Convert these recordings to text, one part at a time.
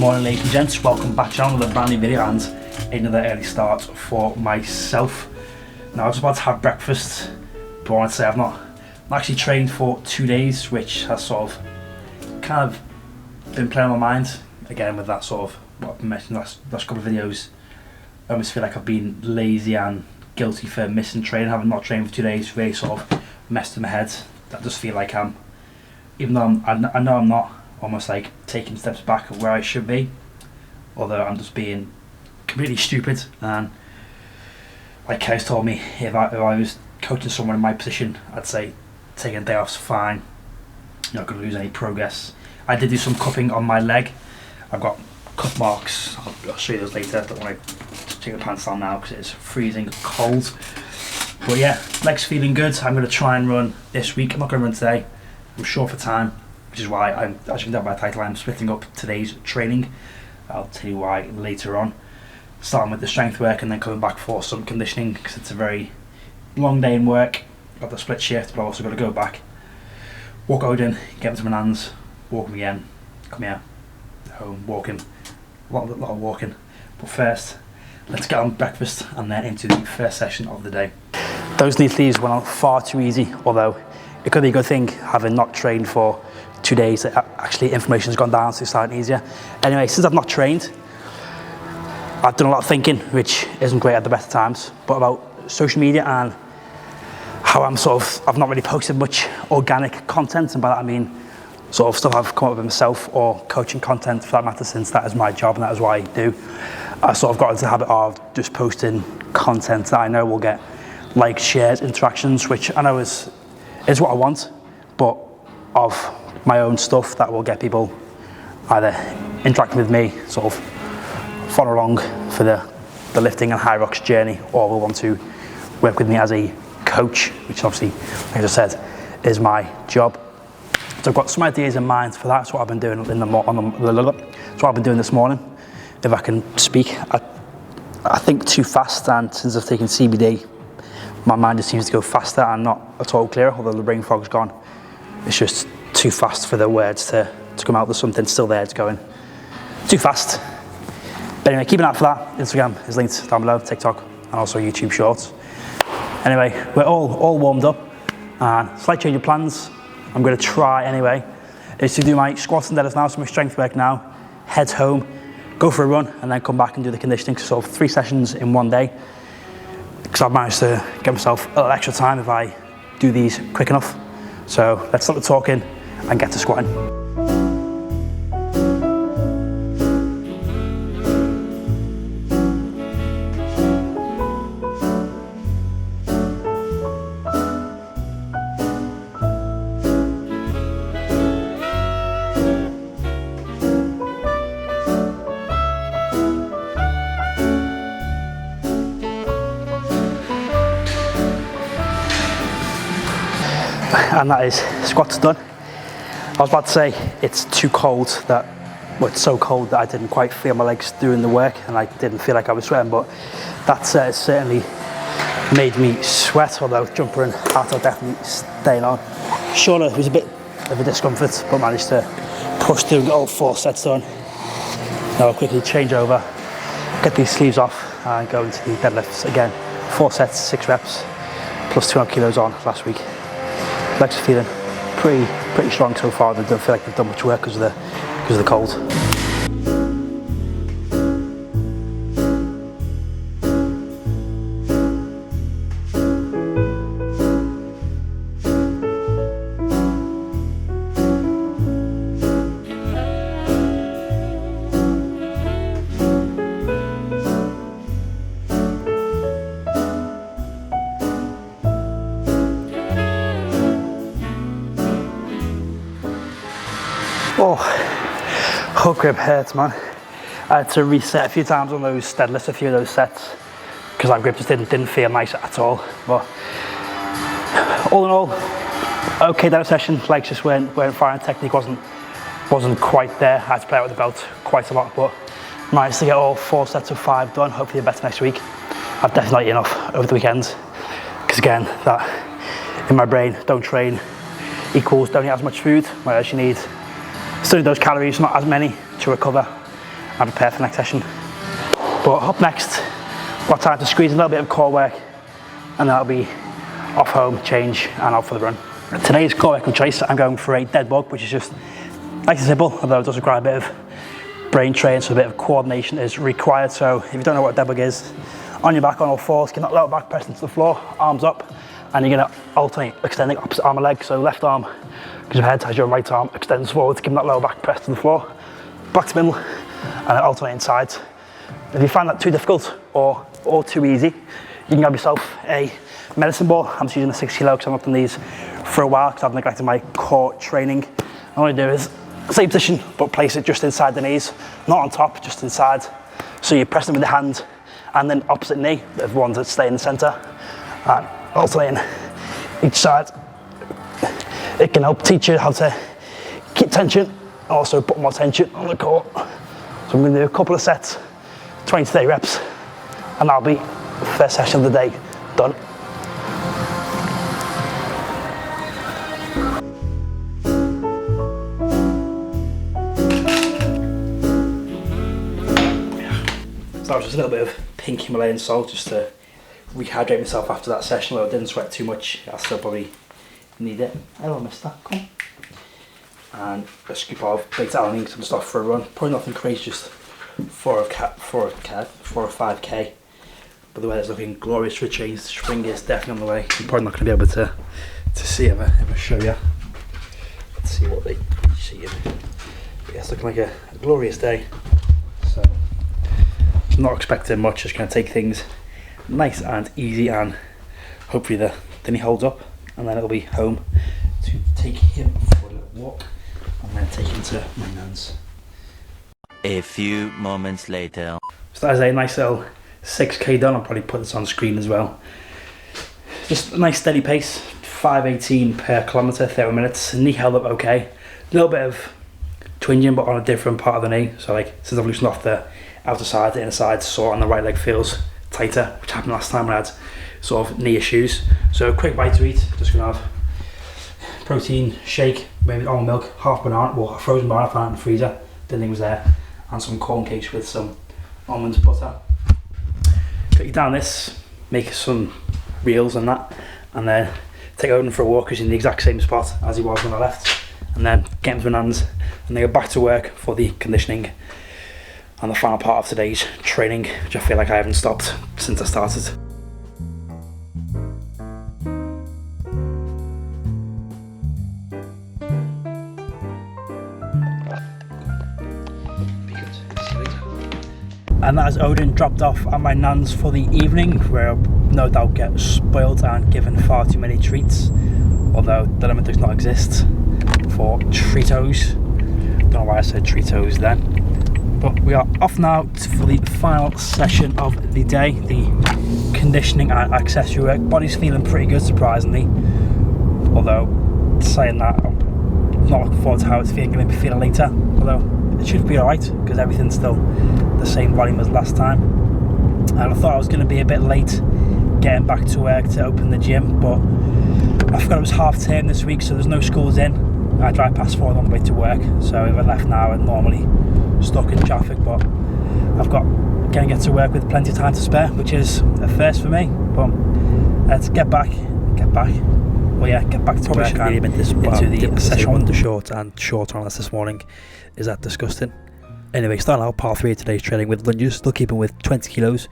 Good morning, ladies and gents, welcome back to another brand new video and another early start for myself. Now I was about to have breakfast, but I want to say I'm actually trained for 2 days, which has sort of kind of been playing on my mind again with that sort of what I've mentioned last couple of videos. I almost feel like I've been lazy and guilty for missing training, having not trained for 2 days, really sort of messed in my head. I just feel like even though I know I'm not, almost like taking steps back where I should be, although I'm just being completely stupid. And like Kes told me, if I was coaching someone in my position, I'd say taking a day off's fine, you're not going to lose any progress. I did do some cupping on my leg. I've got cup marks, I'll show you those later. I don't want to take the pants down now because it's freezing cold. But yeah, leg's feeling good. I'm going to try and run this week. I'm not going to run today, I'm short for time, which is why I'm, as you can tell by the title, I'm splitting up today's training. I'll tell you why later on. Starting with the strength work and then coming back for some conditioning because it's a very long day in work. Got the split shift, but I've also got to go back, walk Odin, get him to my nan's, walk him again, come here, home, walk him. A lot of walking. But first, let's get on breakfast and then into the first session of the day. Those knee sleeves went on far too easy, although it could be a good thing having not trained for 2 days. Actually, inflammation's gone down, so it's slightly easier. Anyway, since I've not trained, I've done a lot of thinking, which isn't great at the best of times, but about social media and how I've not really posted much organic content, and by that I mean sort of stuff I've come up with myself or coaching content for that matter, since that is my job and that is what I do. I sort of got into the habit of just posting content that I know will get likes, shares, interactions, which I know is what I want, but of my own stuff that will get people either interacting with me, sort of follow along for the lifting and high rocks journey, or will want to work with me as a coach, which obviously, like I just said, is my job. So I've got some ideas in mind for that. That's what I've been doing that's what I've been doing this morning. If I can speak, I think too fast, and since I've taken CBD, my mind just seems to go faster and not at all clear, although the brain fog's gone. It's just too fast for the words to come out. There's something still there, it's going too fast. But anyway, keep an eye out for that. Instagram is linked down below, TikTok, and also YouTube Shorts. Anyway, we're all warmed up, and slight change of plans. I'm going to try anyway, is to do my squats and deadlifts now, so my strength work now, head home, go for a run, and then come back and do the conditioning. So 3 sessions in one day, because I've managed to get myself a little extra time if I do these quick enough. So let's stop the talking and get to squatting. And that is squats done. I was about to say it's too cold it's so cold that I didn't quite feel my legs doing the work and I didn't feel like I was sweating, but that certainly made me sweat, although jumper and hat are definitely staying on. Shoulder was a bit of a discomfort, but managed to push through, get all 4 sets done. Now I'll quickly change over, get these sleeves off and go into the deadlifts again. 4 sets, 6 reps, plus 200 kilos on last week. Legs are feeling pretty strong so far. They don't feel like they've done much work because of the cold. Oh, hook grip hurts, man. I had to reset a few times on those deadlifts, a few of those sets, because that grip just didn't feel nice at all. But all in all, okay deadlift session. Legs just weren't firing. Technique wasn't quite there. I had to play out with the belt quite a lot, but managed to get all 4 sets of 5 done. Hopefully better next week. I've definitely eaten enough over the weekend, because again, that in my brain, don't train equals don't eat as much food, whereas you need still those calories, not as many, to recover and prepare for the next session. But up next, got time to squeeze a little bit of core work, and that'll be off home, change, and out for the run. Today's core work of choice, I'm going for a dead bug, which is just nice and simple, although it does require a bit of brain training, so a bit of coordination is required. So if you don't know what a dead bug is, on your back on all fours, get that lower back pressed into the floor, arms up, and you're gonna alternate extending opposite arm and leg. So left arm goes ahead as your right arm extends forward, give that lower back pressed to the floor, back to middle, and then alternating sides. If you find that too difficult or too easy, you can grab yourself a medicine ball. I'm just using a 6 kilo because I've not done these for a while because I've neglected my core training. All I do is same position, but place it just inside the knees, not on top, just inside. So you're pressing with the hand and then opposite knee, the ones that stay in the center, and alternating each side. It can help teach you how to keep tension and also put more tension on the core. So I'm going to do a couple of sets, 20 to 30 reps, and that'll be the first session of the day done. So that was just a little bit of pink Himalayan salt just to rehydrate myself after that session, although I didn't sweat too much. I still probably need it. Hello mister, come on. And a scoop of baked alanine because I'm just off for a run. Probably nothing crazy, just 4 or 5k. But the weather's looking glorious for a change. Spring is definitely on the way. I'm probably not going to be able to see if I show you. Let's see what they see. But yeah, it's looking like a glorious day. So I'm not expecting much, just going to take things nice and easy, and hopefully the knee holds up, and then it'll be home to take him for a little walk and then take him to my nan's. A few moments later. So that is a nice little 6k done. I'll probably put this on screen as well. Just a nice steady pace, 5:18 per kilometre, 30 minutes. Knee held up okay. A little bit of twinging, but on a different part of the knee. So like since I've loosened off the outer side, the inner side sore on the right leg feels tighter, which happened last time when I had sort of knee issues. So quick bite to eat. Just gonna have protein shake, maybe almond milk, half banana, well a frozen banana I found in the freezer, didn't think it was there, and some corn cakes with some almond butter. Got you down this, make some reels and that, and then take Odin for a walk. He's in the exact same spot as he was when I left, and then get him to Nan's, and then go back to work for the conditioning and the final part of today's training, which I feel like I haven't stopped since I started. And that is Odin dropped off at my nan's for the evening, where I'll no doubt get spoiled and given far too many treats, although the limit does not exist for treatos. Don't know why I said treatos then. But we are off now for the final session of the day, the conditioning and accessory work. Body's feeling pretty good, surprisingly, although saying that I'm not looking forward to how it's going to be feeling later, although it should be alright because everything's still the same volume as last time. And I thought I was going to be a bit late getting back to work to open the gym, but I forgot it was half term this week, so there's no schools in. I drive past 4 on the way to work, so if I left now I'd normally stuck in traffic, but I've got going to get to work with plenty of time to spare, which is a first for me. But let's get back to work and into the session. Undershort and short on us this morning. Is that disgusting? Anyway, starting out part 3 of today's training with lunges, still keeping with 20 kilos,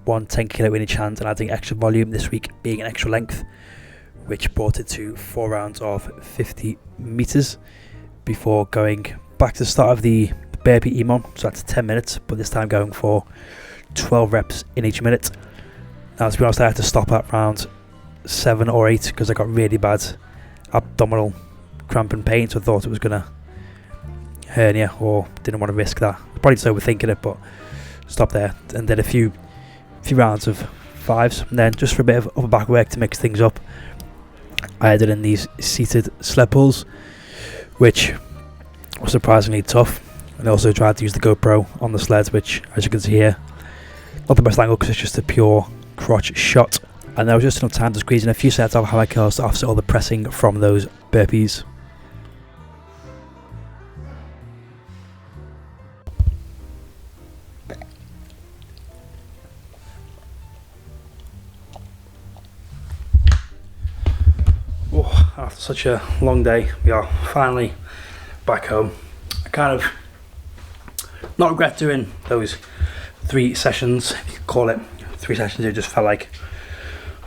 one 10 kilo in each hand, and adding extra volume this week being an extra length, which brought it to 4 rounds of 50 meters before going back to the start of the burpee EMOM, so that's 10 minutes, but this time going for 12 reps in each minute. Now, to be honest, I had to stop at round 7 or 8 because I got really bad abdominal cramp and pain, so I thought it was going to hernia or didn't want to risk that. Probably just overthinking it, but stopped there and did a few rounds of 5s, and then just for a bit of upper back work to mix things up, I added in these seated sled pulls, which was surprisingly tough. And I also tried to use the GoPro on the sled, which, as you can see here, not the best angle because it's just a pure crotch shot. And there was just enough time to squeeze in a few sets of high curls to offset all the pressing from those burpees. after such a long day, we are finally back home. I kind of not regret doing those 3 sessions, if you could call it 3 sessions. It just felt like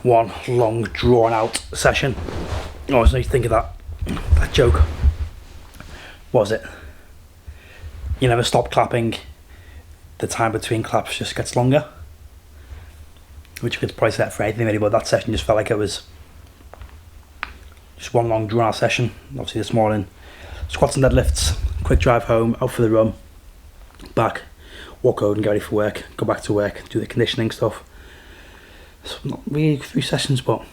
one long drawn out session. I always need to think of that joke. What was it? You never stop clapping, the time between claps just gets longer. Which you could probably say that for anything really, but that session just felt like it was just one long drawn out session. Obviously this morning, squats and deadlifts, quick drive home, out for the run, back, walk home and get ready for work, go back to work, do the conditioning stuff. So not really 3 sessions, but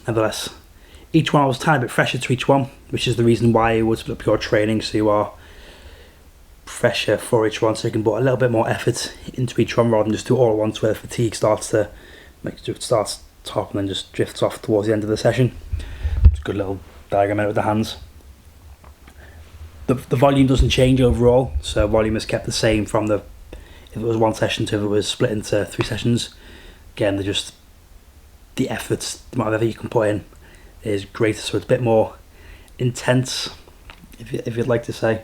nevertheless, each one I was a tiny bit fresher to each one, which is the reason why I would split up your training, so you are fresher for each one, so you can put a little bit more effort into each one rather than just do it all at once where the fatigue starts to it starts top and then just drifts off towards the end of the session. It's a good little diagram with the hands. The volume doesn't change overall, so volume is kept the same from if it was 1 session to if it was split into 3 sessions. Again, they're just the efforts, the amount of effort you can put in is greater, so it's a bit more intense, if you'd like to say.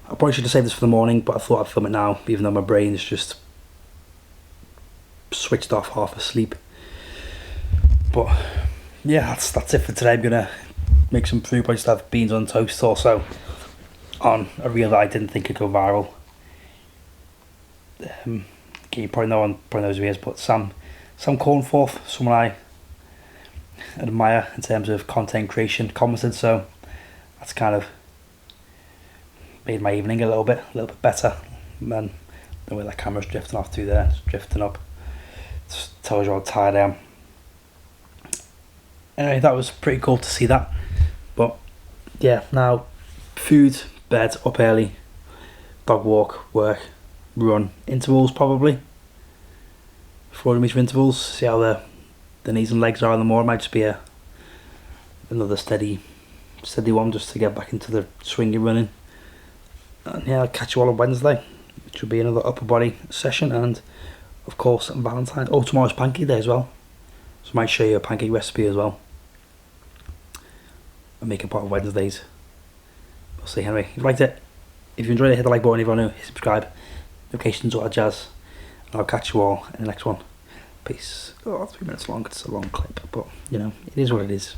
I probably should have saved this for the morning, but I thought I'd film it now, even though my brain is just switched off, half asleep. But yeah, that's it for today. I'm gonna make some food. I just have beans on toast. Also on a reel that I didn't think could go viral. You probably know on those videos, but Sam Cornforth, someone I admire in terms of content creation, commented, so that's kind of made my evening a little bit better. And then the way that camera's drifting off through there, it's drifting up. Just tells you how tired I am. Anyway, that was pretty cool to see that. But yeah, now food, bed, up early, dog walk, work, run, intervals probably. 40 metre intervals, see how the knees and legs are in the morning. Might just be another steady one just to get back into the swing of running. And yeah, I'll catch you all on Wednesday, which will be another upper body session, and of course on Valentine's. Oh, tomorrow's pancake day as well, so I might show you a pancake recipe as well. I make a part of Wednesdays. We'll see. Anyway, if you liked it, if you enjoyed it, hit the like button. If you want to, hit subscribe, notifications, all that jazz. And I'll catch you all in the next one. Peace. Oh, 3 minutes long, it's a long clip, but you know, it is what it is.